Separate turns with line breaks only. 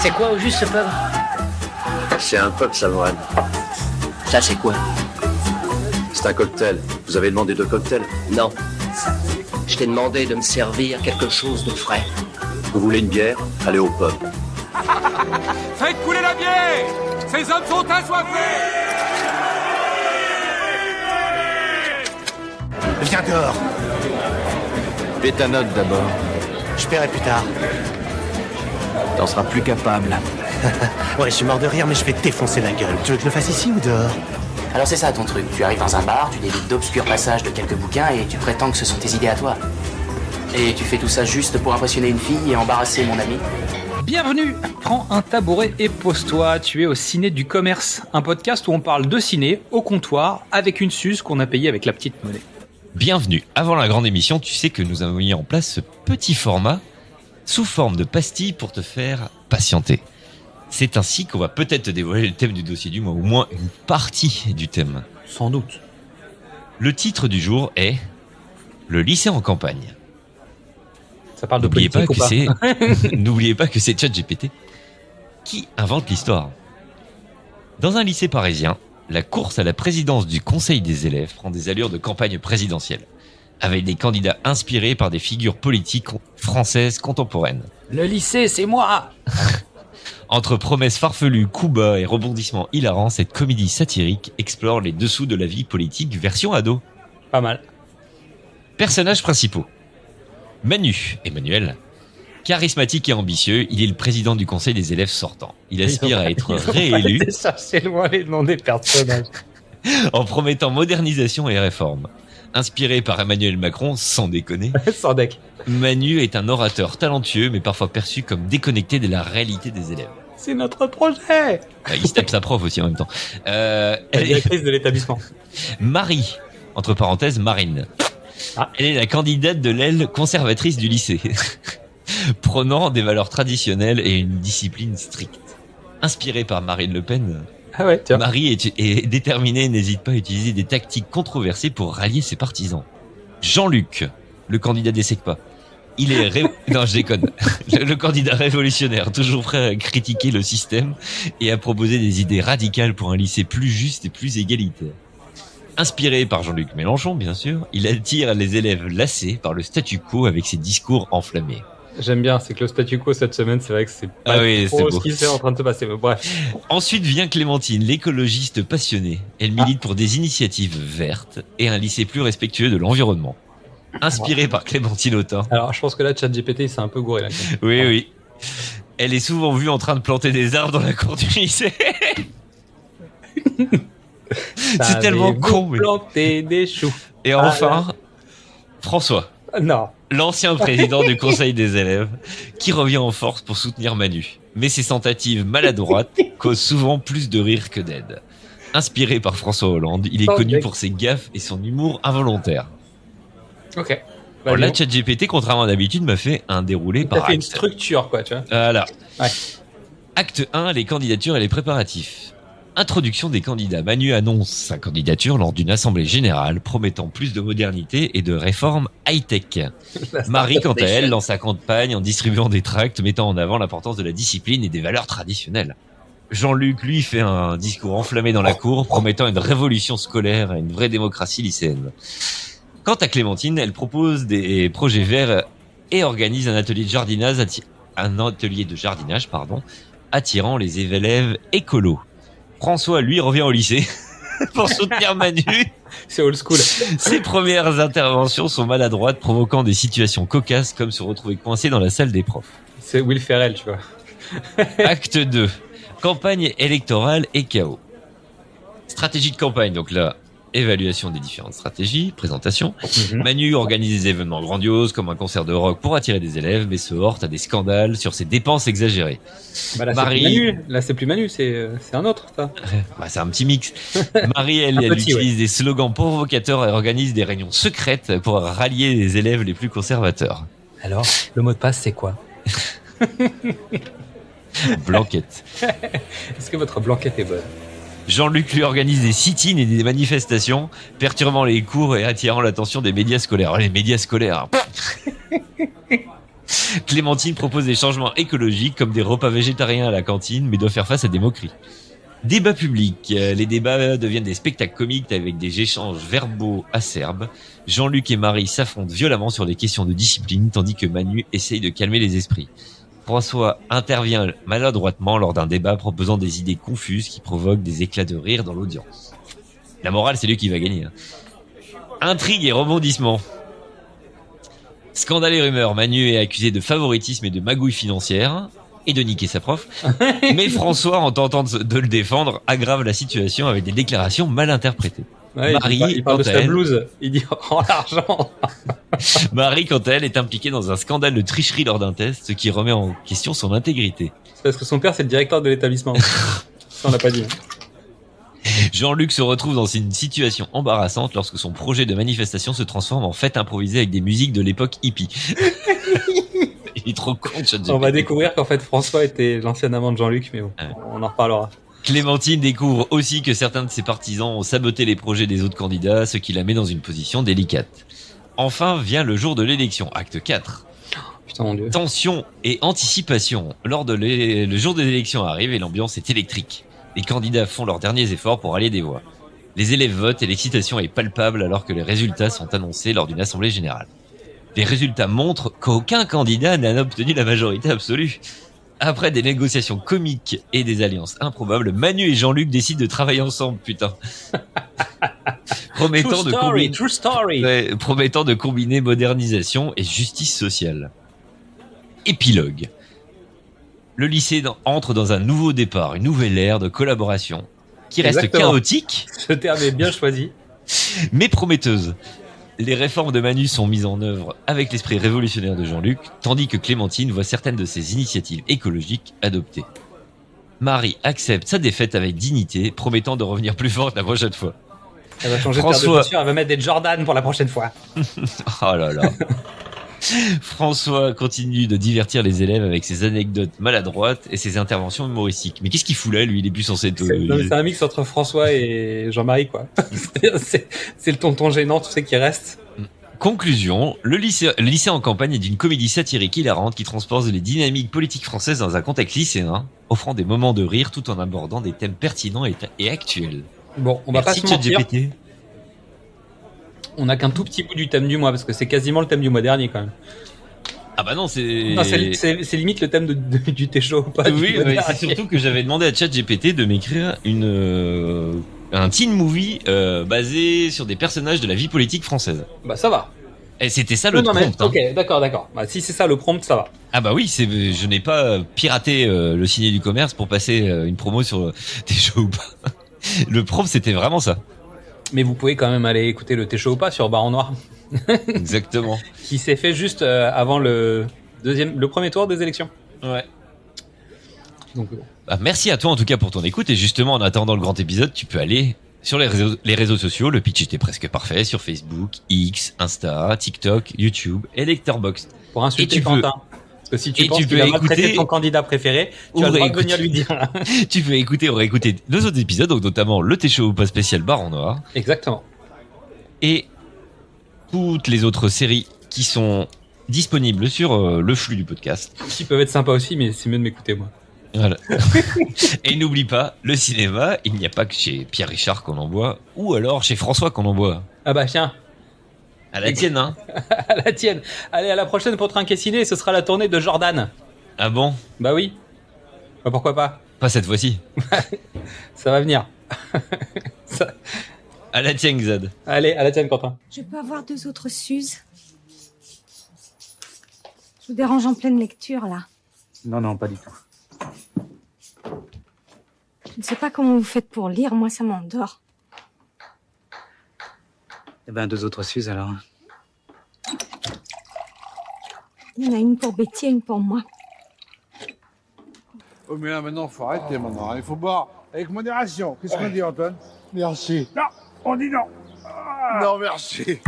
C'est quoi au juste ce pub?
C'est un pub savoine.
Ça c'est quoi?
C'est un cocktail. Vous avez demandé 2 cocktails?
Non. Je t'ai demandé de me servir quelque chose de frais.
Vous voulez une bière? Allez au pub.
Faites couler la bière! Ces hommes sont assoiffés!
Viens dehors.
Fais ta note d'abord.
Je paierai plus tard.
T'en seras plus capable.
Ouais, je suis mort de rire, mais je vais te défoncer la gueule. Tu veux que je le fasse ici ou dehors?
Alors c'est ça ton truc, tu arrives dans un bar, tu délites d'obscurs passages de quelques bouquins et tu prétends que ce sont tes idées à toi. Et tu fais tout ça juste pour impressionner une fille et embarrasser mon ami?
Bienvenue, prends un tabouret et pose-toi, tu es au Ciné du Commerce, un podcast où on parle de ciné au comptoir avec une suze qu'on a payée avec la petite monnaie.
Bienvenue, avant la grande émission, tu sais que nous avons mis en place ce petit format sous forme de pastilles pour te faire patienter. C'est ainsi qu'on va peut-être te dévoiler le thème du dossier du mois, au moins une partie du thème.
Sans doute.
Le titre du jour est « Le lycée en campagne ».
Ça parle de politique ou pas?
N'oubliez pas que c'est ChatGPT qui invente l'histoire. Dans un lycée parisien, la course à la présidence du conseil des élèves prend des allures de campagne présidentielle, avec des candidats inspirés par des figures politiques françaises contemporaines.
Le lycée, c'est moi!
Entre promesses farfelues, coups bas et rebondissements hilarants, cette comédie satirique explore les dessous de la vie politique version ado.
Pas mal.
Personnages principaux. Manu, Emmanuel, charismatique et ambitieux, il est le président du conseil des élèves sortants. Il aspire à être réélu
C'est loin les noms des personnages.
en promettant modernisation et réforme. Inspiré par Emmanuel Macron, sans déconner,
Sans deck.
Manu est un orateur talentueux mais parfois perçu comme déconnecté de la réalité des élèves.
C'est notre projet!
Il se tape sa prof aussi en même temps.
La directrice de l'établissement.
Marie, entre parenthèses Marine.
Ah.
Elle est la candidate de l'aile conservatrice du lycée, prônant des valeurs traditionnelles et une discipline stricte. Inspirée par Marine Le Pen,
Ah ouais, tiens.
Marie est déterminée et n'hésite pas à utiliser des tactiques controversées pour rallier ses partisans. Jean-Luc, le candidat des SECPA. Il est non, je déconne. Le candidat révolutionnaire, toujours prêt à critiquer le système et à proposer des idées radicales pour un lycée plus juste et plus égalitaire. Inspiré par Jean-Luc Mélenchon, bien sûr, il attire les élèves lassés par le statu quo avec ses discours enflammés.
J'aime bien, c'est que le statu quo cette semaine, c'est vrai que c'est pas
c'est
trop
beau.
ce qui s'est en train de se passer. Mais bref.
Ensuite vient Clémentine, l'écologiste passionnée. Elle milite pour des initiatives vertes et un lycée plus respectueux de l'environnement. Inspirée par Clémentine Autain.
Alors, je pense que là, ChatGPT, c'est un peu gouré là.
Oui. Elle est souvent vue en train de planter des arbres dans la cour du lycée. C'est tellement con. Mais...
planter des choux.
Et enfin, François,
Non.
l'ancien président du conseil des élèves, qui revient en force pour soutenir Manu. Mais ses tentatives maladroites causent souvent plus de rire que d'aide. Inspiré par François Hollande, il est connu pour ses gaffes et son humour involontaire.
Ok.
Alors là, ChatGPT, contrairement à d'habitude, m'a fait un déroulé par
T'as fait une
acte.
structure, quoi, tu vois.
Voilà.
Ouais.
Acte 1, les candidatures et les préparatifs. Introduction des candidats. Manu annonce sa candidature lors d'une assemblée générale promettant plus de modernité et de réformes high-tech. Marie, quant à elle, lance sa campagne en distribuant des tracts mettant en avant l'importance de la discipline et des valeurs traditionnelles. Jean-Luc, lui, fait un discours enflammé dans la cour promettant une révolution scolaire et une vraie démocratie lycéenne. Quant à Clémentine, elle propose des projets verts et organise un atelier de jardinage, attirant les élèves écolos. François, lui, revient au lycée pour soutenir Manu.
C'est old school.
Ses premières interventions sont maladroites, provoquant des situations cocasses comme se retrouver coincé dans la salle des profs.
C'est Will Ferrell, tu vois.
Acte 2. Campagne électorale et chaos. Stratégie de campagne, donc là, évaluation des différentes stratégies, présentation. Manu organise des événements grandioses comme un concert de rock pour attirer des élèves, mais se heurte à des scandales sur ses dépenses exagérées.
Bah là,
Marie...
c'est plus Manu. Là, c'est plus Manu, c'est un autre, ça.
Bah, c'est un petit mix. Marie, elle utilise des slogans provocateurs et organise des réunions secrètes pour rallier les élèves les plus conservateurs.
Alors, le mot de passe, c'est quoi?
Blanquette.
Est-ce que votre blanquette est bonne?
Jean-Luc lui organise des sit-ins et des manifestations, perturbant les cours et attirant l'attention des médias scolaires. Oh, les médias scolaires. Clémentine propose des changements écologiques comme des repas végétariens à la cantine, mais doit faire face à des moqueries. Débat public. Les débats deviennent des spectacles comiques avec des échanges verbaux acerbes. Jean-Luc et Marie s'affrontent violemment sur des questions de discipline, tandis que Manu essaye de calmer les esprits. François intervient maladroitement lors d'un débat proposant des idées confuses qui provoquent des éclats de rire dans l'audience. La morale, c'est lui qui va gagner. Intrigue et rebondissement. Scandale et rumeurs. Manu est accusé de favoritisme et de magouille financière et de niquer sa prof. Mais François, en tentant de le défendre, aggrave la situation avec des déclarations mal interprétées.
Ouais,
Marie,
il parle de
quant à
sa
elle-
blouse. Il dit rends l'argent.
Marie, quant à elle, est impliquée dans un scandale de tricherie lors d'un test, ce qui remet en question son intégrité.
C'est parce que son père, c'est le directeur de l'établissement. Ça, on l'a pas dit.
Jean-Luc se retrouve dans une situation embarrassante lorsque son projet de manifestation se transforme en fête improvisée avec des musiques de l'époque hippie. Il est trop con, ChatGPT.
On va découvrir qu'en fait, François était l'ancien amant de Jean-Luc, mais bon,
Ouais.
on en reparlera.
Clémentine découvre aussi que certains de ses partisans ont saboté les projets des autres candidats, ce qui la met dans une position délicate. Enfin vient le jour de l'élection, acte 4.
Putain, mon dieu.
Tension et anticipation. Le jour de l'élection arrive et l'ambiance est électrique. Les candidats font leurs derniers efforts pour allier des voix. Les élèves votent et l'excitation est palpable alors que les résultats sont annoncés lors d'une assemblée générale. Les résultats montrent qu'aucun candidat n'a obtenu la majorité absolue. Après des négociations comiques et des alliances improbables, Manu et Jean-Luc décident de travailler ensemble, putain.
True story.
Promettant de combiner modernisation et justice sociale. Épilogue. Le lycée entre dans un nouveau départ, une nouvelle ère de collaboration, qui reste
Exactement.
chaotique,
Ce terme est bien choisi.
mais prometteuse. Les réformes de Manu sont mises en œuvre avec l'esprit révolutionnaire de Jean-Luc, tandis que Clémentine voit certaines de ses initiatives écologiques adoptées. Marie accepte sa défaite avec dignité, promettant de revenir plus forte la prochaine fois.
Elle va changer de paire de
François.
chaussures, elle va mettre des Jordan pour la prochaine fois.
Oh là là. François continue de divertir les élèves avec ses anecdotes maladroites et ses interventions humoristiques. Mais qu'est-ce qu'il fout là, lui? Il est plus censé être...
Non, mais c'est un mix entre François et Jean-Marie, quoi. c'est le tonton gênant, tu sais, qui reste.
Conclusion, le lycée en campagne est d'une comédie satirique hilarante qui transpose les dynamiques politiques françaises dans un contexte lycéen, offrant des moments de rire tout en abordant des thèmes pertinents et actuels.
Bon, on va
Merci,
pas se mentir.
ChatGPT.
On a qu'un tout petit bout du thème du mois, parce que c'est quasiment le thème du mois dernier, quand même.
Ah bah non, c'est...
Non, c'est limite le thème du thé chaud, pas du
Oui,
mois
mais
dernier.
c'est surtout que j'avais demandé à ChatGPT de m'écrire un teen movie basé sur des personnages de la vie politique française.
Bah, ça va.
Et c'était ça le
Non, mais,
prompt. Hein.
ok, d'accord. Bah, si c'est ça le prompt, ça va.
Ah bah oui, je n'ai pas piraté le ciné du commerce pour passer une promo sur des jeux ou pas. Le prompt, c'était vraiment ça.
Mais vous pouvez quand même aller écouter le thé chaud ou pas sur Baron Noir,
Exactement.
qui s'est fait juste avant le premier tour des élections.
Ouais.
Donc,
Bah, merci à toi en tout cas pour ton écoute et justement en attendant le grand épisode, tu peux aller sur les réseaux sociaux. Le pitch était presque parfait sur Facebook, X, Insta, TikTok, YouTube et Letterboxd.
pour insulter
Et tu
Quentin. Parce que si tu
et
penses
tu
qu'il
peux
a maltraité
écouter-
ton candidat préféré, tu
Ou
as le droit de
réécouter.
venir lui dire.
Tu peux écouter ou réécouter deux autres épisodes, donc notamment le Thé Chaud ou pas spécial Baron Noir
Exactement.
et toutes les autres séries qui sont disponibles sur le flux du podcast.
Qui peuvent être sympas aussi, mais c'est mieux de m'écouter, moi.
Voilà. Et n'oublie pas, le cinéma, il n'y a pas que chez Pierre Richard qu'on en boit, ou alors chez François qu'on en boit.
Ah bah tiens,
À la tienne, hein.
à la tienne. Allez, à la prochaine pour Trinquer Ciné, ce sera la tournée de Jordan.
Ah bon?
Bah oui. Bah pourquoi pas.
Pas cette fois-ci.
Ça va venir.
À la tienne, Xad.
Allez, à la tienne, Quentin.
Je peux avoir 2 autres Suzes? Je vous dérange en pleine lecture, là.
Non, pas du tout.
Je ne sais pas comment vous faites pour lire, moi ça m'endort.
Eh ben, 2 autres Suzes, alors.
Il y en a une pour Betty et une pour moi.
Oh mais là maintenant faut arrêter maintenant, il faut boire avec modération. Qu'est-ce qu'on dit Antoine? Merci. Non, on dit non. Non merci.